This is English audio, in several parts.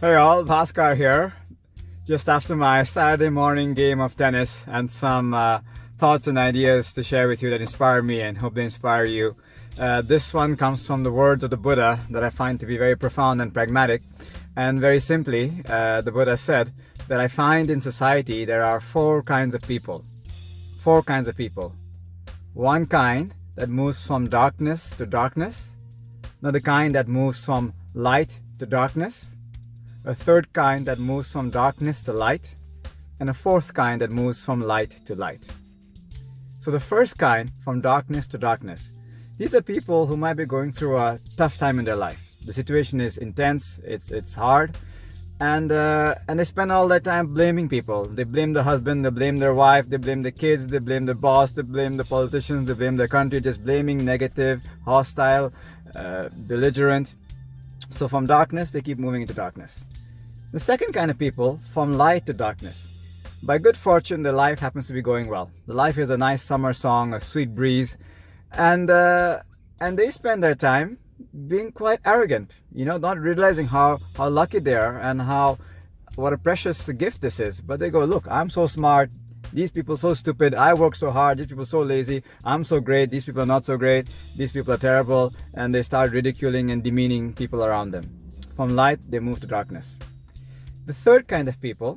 Hey all, Bhaskar here. Just after my Saturday morning game of tennis and some thoughts and ideas to share with you that inspire me and hope they inspire you. This one comes from the words of the Buddha that I find to be very profound and pragmatic. And very simply, the Buddha said that I find in society there are four kinds of people. Four kinds of people. One kind that moves from darkness to darkness. Another kind that moves from light to darkness. A third kind that moves from darkness to light, and a fourth kind that moves from light to light. So the first kind, from darkness to darkness, these are people who might be going through a tough time in their life. The situation is intense, it's hard, and they spend all their time blaming people. They blame the husband, they blame their wife, they blame the kids, they blame the boss, they blame the politicians, they blame their country, just blaming, negative, hostile, belligerent. So from darkness, they keep moving into darkness. The second kind of people, from light to darkness. By good fortune, their life happens to be going well. The life is a nice summer song, a sweet breeze, and they spend their time being quite arrogant, not realizing how lucky they are and what a precious gift this is. But they go, look, I'm so smart, these people so stupid, I work so hard, these people so lazy, I'm so great, these people are not so great, these people are terrible, and they start ridiculing and demeaning people around them. From light, they move to darkness. The third kind of people,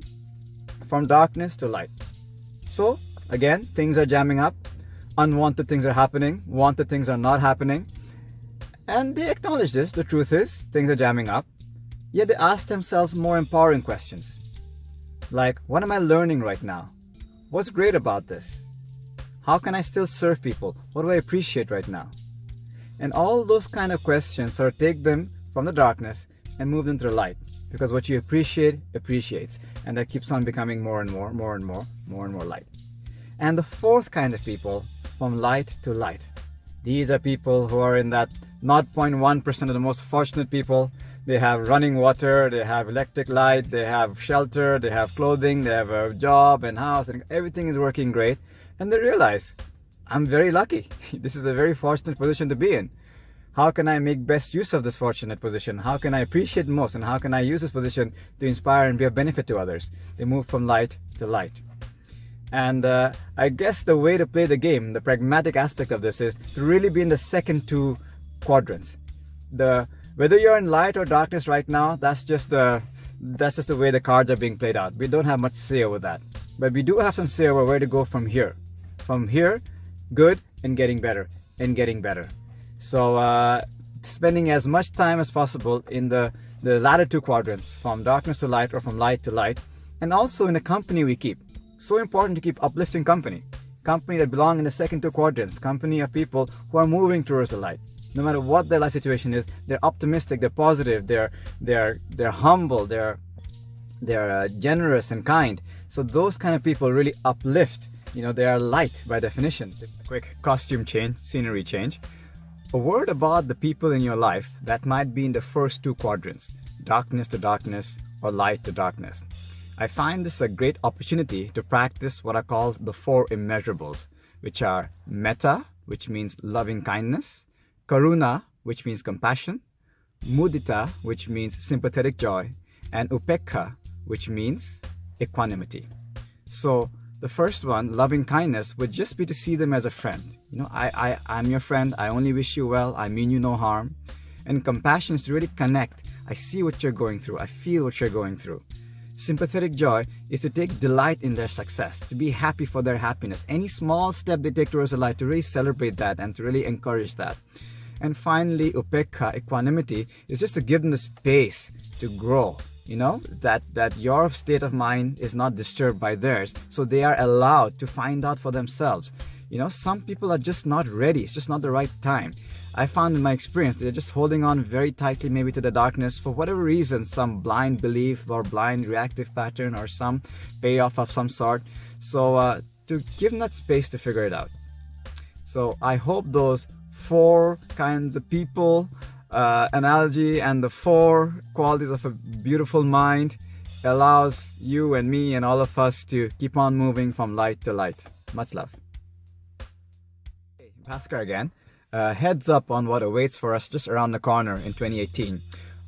from darkness to light. So, again, things are jamming up, unwanted things are happening, wanted things are not happening, and they acknowledge this. The truth is, things are jamming up, yet they ask themselves more empowering questions. Like, what am I learning right now? What's great about this? How can I still serve people? What do I appreciate right now? And all those kind of questions sort of take them from the darkness and move them to the light. Because what you appreciate, appreciates. And that keeps on becoming more and more light. And the fourth kind of people, from light to light. These are people who are in that 0.1% of the most fortunate people. They have running water, they have electric light, they have shelter, they have clothing, they have a job and house, and everything is working great. And they realize, I'm very lucky. This is a very fortunate position to be in. How can I make best use of this fortunate position? How can I appreciate most? And how can I use this position to inspire and be of benefit to others? They move from light to light. And I guess the way to play the game, the pragmatic aspect of this, is to really be in the second two quadrants. Whether you're in light or darkness right now, that's just the way the cards are being played out. We don't have much say over that. But we do have some say over where to go from here. From here, good, and getting better, and getting better. So spending as much time as possible in the latter two quadrants, from darkness to light or from light to light, and also in the company we keep. So important to keep uplifting company that belong in the second two quadrants, company of people who are moving towards the light. No matter what their life situation is, they're optimistic, they're positive, they're humble, they're generous and kind. So those kind of people really uplift. They are light by definition. Quick costume change, scenery change. A word about the people in your life that might be in the first two quadrants, darkness to darkness or light to darkness. I find this a great opportunity to practice what I call the four immeasurables, which are metta, which means loving kindness, karuna, which means compassion, mudita, which means sympathetic joy, and upekkha, which means equanimity. So the first one, loving kindness, would just be to see them as a friend. I'm your friend, I only wish you well, I mean you no harm. And compassion is to really connect. I see what you're going through, I feel what you're going through. Sympathetic joy is to take delight in their success, to be happy for their happiness. Any small step they take towards the light, to really celebrate that and to really encourage that. And finally, upekkha, equanimity, is just to give them the space to grow. That your state of mind is not disturbed by theirs, so they are allowed to find out for themselves. Some people are just not ready. It's just not the right time. I found in my experience they're just holding on very tightly maybe to the darkness for whatever reason, some blind belief or blind reactive pattern or some payoff of some sort. So to give them that space to figure it out. So I hope those four kinds of people analogy and the four qualities of a beautiful mind allows you and me and all of us to keep on moving from light to light. Much love. Hey, Bhaskar again. Heads up on what awaits for us just around the corner in 2018.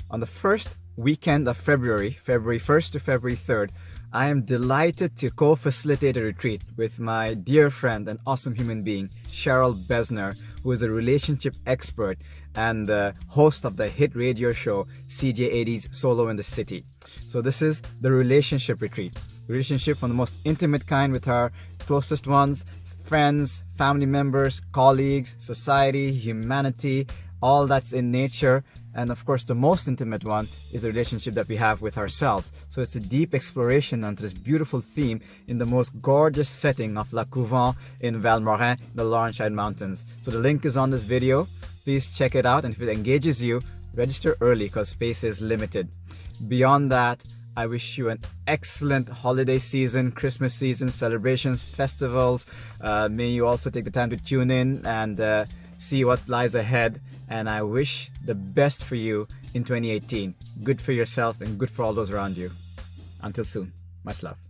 On the 1st weekend of February 1st to February 3rd, I am delighted to co-facilitate a retreat with my dear friend and awesome human being, Cheryl Besner, who is a relationship expert and the host of the hit radio show CJ80's Solo in the City. So this is the relationship retreat. Relationship from the most intimate kind with our closest ones, friends, family members, colleagues, society, humanity, all that's in nature. And of course, the most intimate one is the relationship that we have with ourselves. So it's a deep exploration onto this beautiful theme in the most gorgeous setting of La Couvent in Valmorin, the Laurentian Mountains. So the link is on this video. Please check it out. And if it engages you, register early because space is limited. Beyond that, I wish you an excellent holiday season, Christmas season, celebrations, festivals. May you also take the time to tune in and see what lies ahead. And I wish the best for you in 2018. Good for yourself and good for all those around you. Until soon, much love.